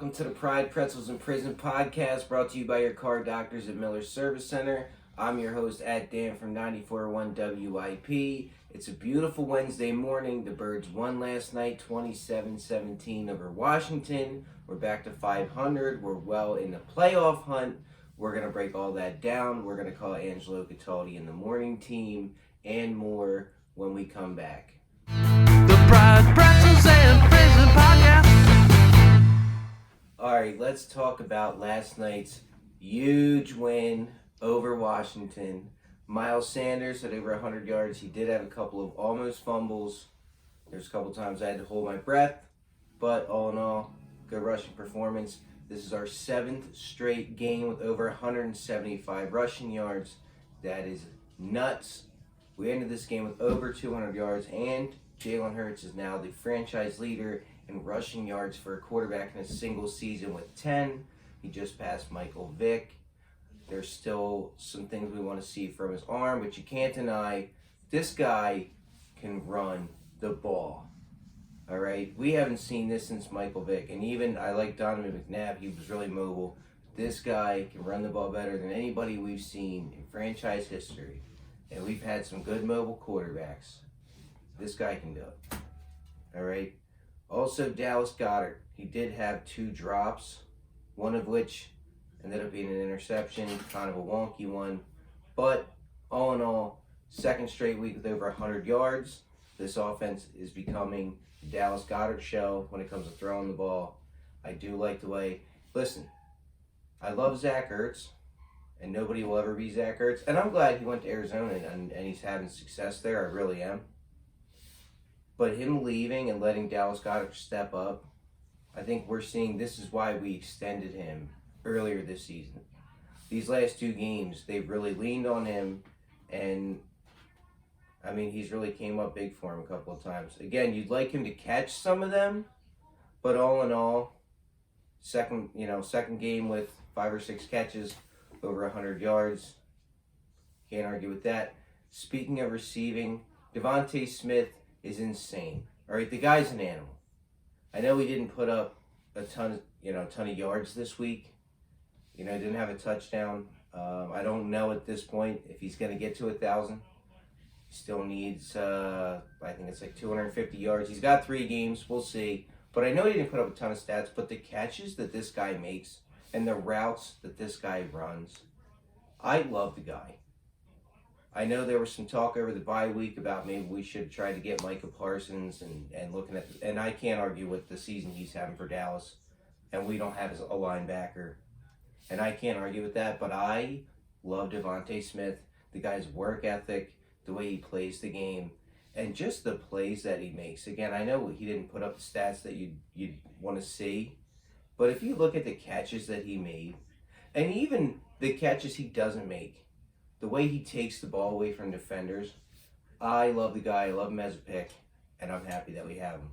welcome to the Pride Pretzels in Prison podcast, brought to you by your car doctors at Miller Service Center. I'm your host, Dan from 94.1 WIP. It's a beautiful Wednesday morning. The Birds won last night, 27-17 over Washington. We're back to 500. We're well in the playoff hunt. We're going to break all that down. We're going to call Angelo Cataldi in the morning team and more when we come back. The Pride Pretzels and Prison podcast. All right, let's talk about last night's huge win over Washington. Miles Sanders had over 100 yards. He did have a couple of almost fumbles. There's a couple times I had to hold my breath, but all in all, good rushing performance. This is our 7th straight game with over 175 rushing yards. That is nuts. We ended this game with over 200 yards, and Jalen Hurts is now the franchise leader in rushing yards for a quarterback in a single season with 10. He just passed Michael Vick. There's still some things we want to see from his arm, but you can't deny this guy can run the ball. All right, we haven't seen this since Michael Vick, and even I like Donovan McNabb. He was really mobile. This guy can run the ball better than anybody we've seen in franchise history, and we've had some good mobile quarterbacks. This guy can do it. All right. Also, Dallas Goedert. He did have 2 drops, one of which ended up being an interception, kind of a wonky one. But all in all, second straight week with over 100 yards. This offense is becoming the Dallas Goedert show when it comes to throwing the ball. I do like the way, listen, I love Zach Ertz, and nobody will ever be Zach Ertz. And I'm glad he went to Arizona and he's having success there. I really am. But him leaving and letting Dallas Goedert step up, I think we're seeing this is why we extended him earlier this season. These last 2 games, they've really leaned on him, and I mean, he's really came up big for him a couple of times. Again, you'd like him to catch some of them, but all in all, second game with 5 or 6 catches, over 100 yards. Can't argue with that. Speaking of receiving, Devontae Smith is insane. All right, the guy's an animal. I know he didn't put up a ton of yards this week. He didn't have a touchdown. I don't know at this point if he's going to get to 1,000. He still needs, I think it's like 250 yards. He's got 3 games. We'll see. But I know he didn't put up a ton of stats, but the catches that this guy makes and the routes that this guy runs, I love the guy. I know there was some talk over the bye week about maybe we should try to get Micah Parsons and looking at, and I can't argue with the season he's having for Dallas, and we don't have a linebacker, and I can't argue with that, but I love Devontae Smith, the guy's work ethic, the way he plays the game, and just the plays that he makes. Again, I know he didn't put up the stats that you'd want to see, but if you look at the catches that he made, and even the catches he doesn't make, the way he takes the ball away from defenders, I love the guy. I love him as a pick, and I'm happy that we have him.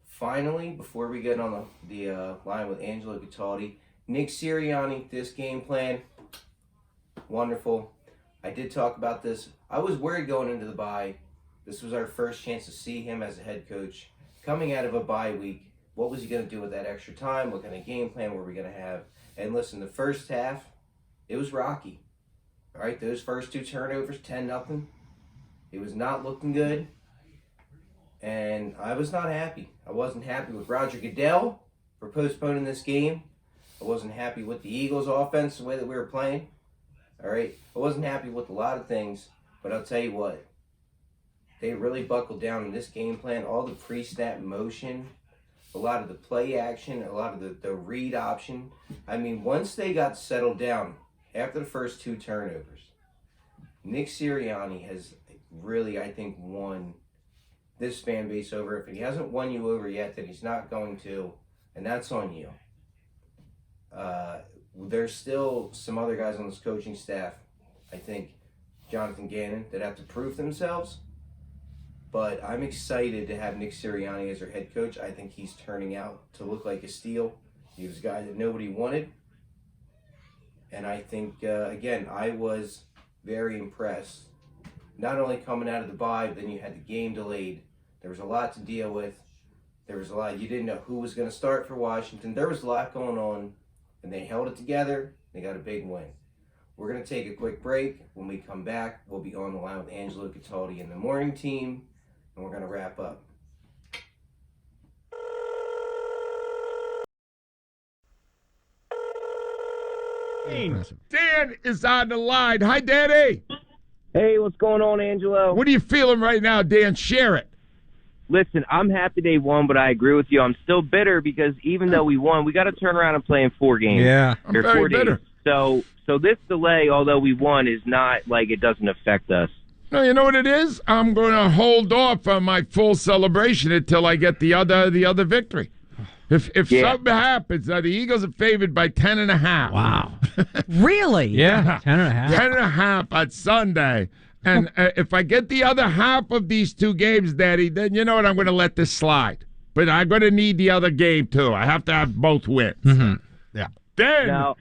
Finally, before we get on the line with Angelo Cataldi, Nick Sirianni, this game plan, wonderful. I did talk about this. I was worried going into the bye. This was our first chance to see him as a head coach. Coming out of a bye week, what was he going to do with that extra time? What kind of game plan were we going to have? And listen, the first half, it was rocky. All right, those first 2 turnovers, 10-0. It was not looking good, and I was not happy. I wasn't happy with Roger Goodell for postponing this game. I wasn't happy with the Eagles' offense, the way that we were playing. All right, I wasn't happy with a lot of things, but I'll tell you what, they really buckled down in this game plan. All the pre-snap motion, a lot of the play action, a lot of the read option. I mean, once they got settled down, after the first 2 turnovers, Nick Sirianni has really, I think, won this fan base over. If he hasn't won you over yet, then he's not going to, and that's on you. There's still some other guys on this coaching staff, I think, Jonathan Gannon, that have to prove themselves. But I'm excited to have Nick Sirianni as our head coach. I think he's turning out to look like a steal. He was a guy that nobody wanted. And I think, again, I was very impressed. Not only coming out of the bye, but then you had the game delayed. There was a lot to deal with. There was a lot. You didn't know who was going to start for Washington. There was a lot going on, and they held it together. They got a big win. We're going to take a quick break. When we come back, we'll be on the line with Angelo Cataldi and the morning team, and we're going to wrap up. Dan is on the line. Hi, Danny. Hey, what's going on, Angelo? What are you feeling right now, Dan? Share it. Listen, I'm happy they won, but I agree with you. I'm still bitter because even though we won, we got to turn around and play in 4 games. Yeah, I'm or very 4 days. bitter. So this delay, although we won, is not like it doesn't affect us. No, you know what it is? I'm going to hold off on my full celebration until I get the other victory. If something happens, the Eagles are favored by 10.5. Wow. Really? Yeah, 10.5. 10.5 on Sunday. And if I get the other half of these 2 games, Daddy, then you know what? I'm going to let this slide. But I'm going to need the other game, too. I have to have both wins. Mm-hmm. Yeah. Then, No,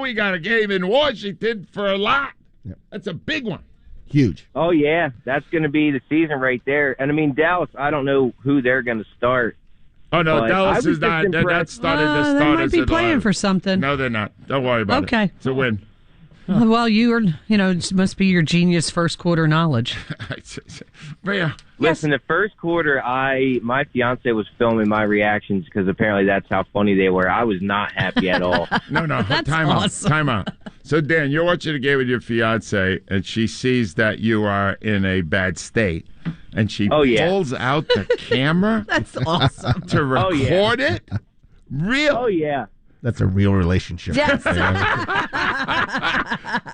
we got a game in Washington for a lot. Yep. That's a big one. Huge. Oh, yeah. That's going to be the season right there. And, I mean, Dallas, I don't know who they're going to start. Oh, no, But Dallas is not. They're not started the They starters. might be at all. playing for something. No, they're not. Don't worry about it. Okay. It's a win. Well, it must be your genius first quarter knowledge. Yeah. Listen, the first quarter, my fiance was filming my reactions because apparently that's how funny they were. I was not happy at all. No, That's time awesome. out. Time out. So, Dan, you're watching the game with your fiance, and she sees that you are in a bad state, and she pulls out the camera That's awesome. to record it? Real? Oh, yeah. That's a real relationship. Yes.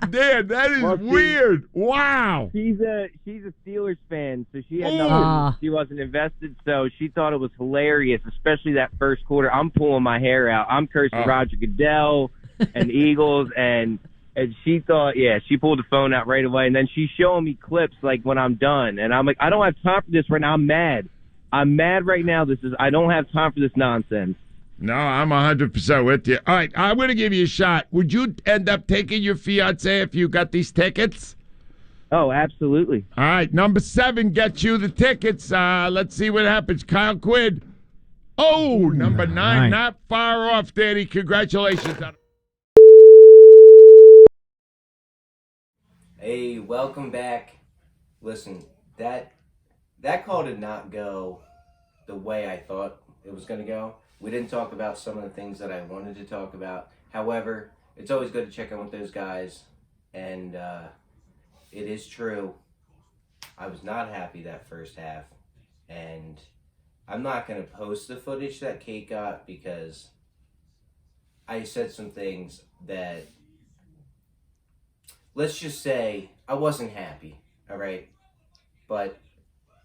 Dan, that is weird. Wow. She's a Steelers fan, so she had nothing. She wasn't invested, so she thought it was hilarious, especially that first quarter. I'm pulling my hair out. I'm cursing Roger Goodell and the Eagles, and she thought, she pulled the phone out right away, and then she's showing me clips like when I'm done, and I'm like, I don't have time for this right now. I'm mad. I'm mad right now. I don't have time for this nonsense. No, I'm 100% with you. All right, I'm going to give you a shot. Would you end up taking your fiance if you got these tickets? Oh, absolutely. All right, number 7 gets you the tickets. Let's see what happens. Kyle Quinn. Oh, number 9, not far off, Danny. Congratulations. Hey, welcome back. Listen, that call did not go the way I thought it was going to go. We didn't talk about some of the things that I wanted to talk about. However, it's always good to check in with those guys. And it is true. I was not happy that first half. And I'm not going to post the footage that Kate got because I said some things that, let's just say, I wasn't happy. All right? But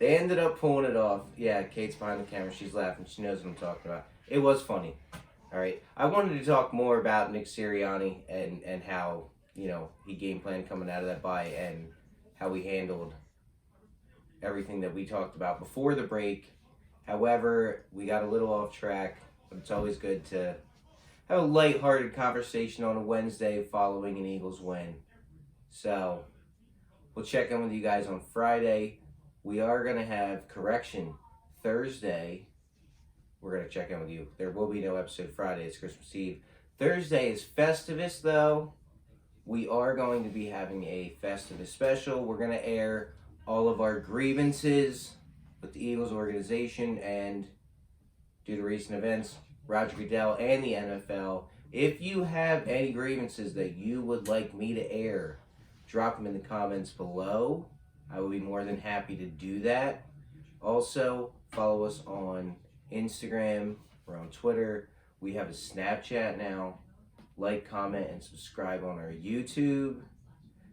they ended up pulling it off. Yeah, Kate's behind the camera. She's laughing. She knows what I'm talking about. It was funny. All right. I wanted to talk more about Nick Sirianni and how, he game planned coming out of that bye and how we handled everything that we talked about before the break. However, we got a little off track, but it's always good to have a lighthearted conversation on a Wednesday following an Eagles win. So, we'll check in with you guys on Friday. We are going to have correction Thursday. We're going to check in with you. There will be no episode Friday. It's Christmas Eve. Thursday is Festivus, though. We are going to be having a Festivus special. We're going to air all of our grievances with the Eagles organization and, due to recent events, Roger Goodell and the NFL. If you have any grievances that you would like me to air, drop them in the comments below. I will be more than happy to do that. Also, follow us on Instagram. We're on Twitter. We have a Snapchat now. Like, comment, and subscribe on our YouTube.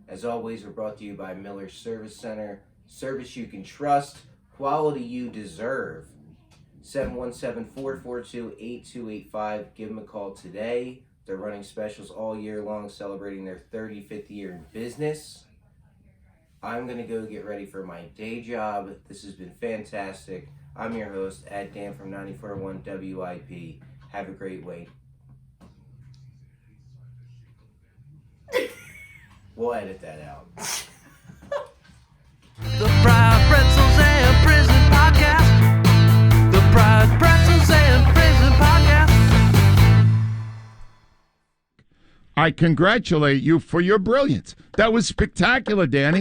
As always, we're brought to you by Miller Service Center. Service you can trust. Quality you deserve. 717-442-8285. Give them a call today. They're running specials all year long, celebrating their 35th year in business. I'm going to go get ready for my day job. This has been fantastic. I'm your host, Dan from 94.1 WIP. Have a great week. We'll edit that out. The Pride Pretzels and Prison Podcast. The Pride I congratulate you for your brilliance. That was spectacular, Danny.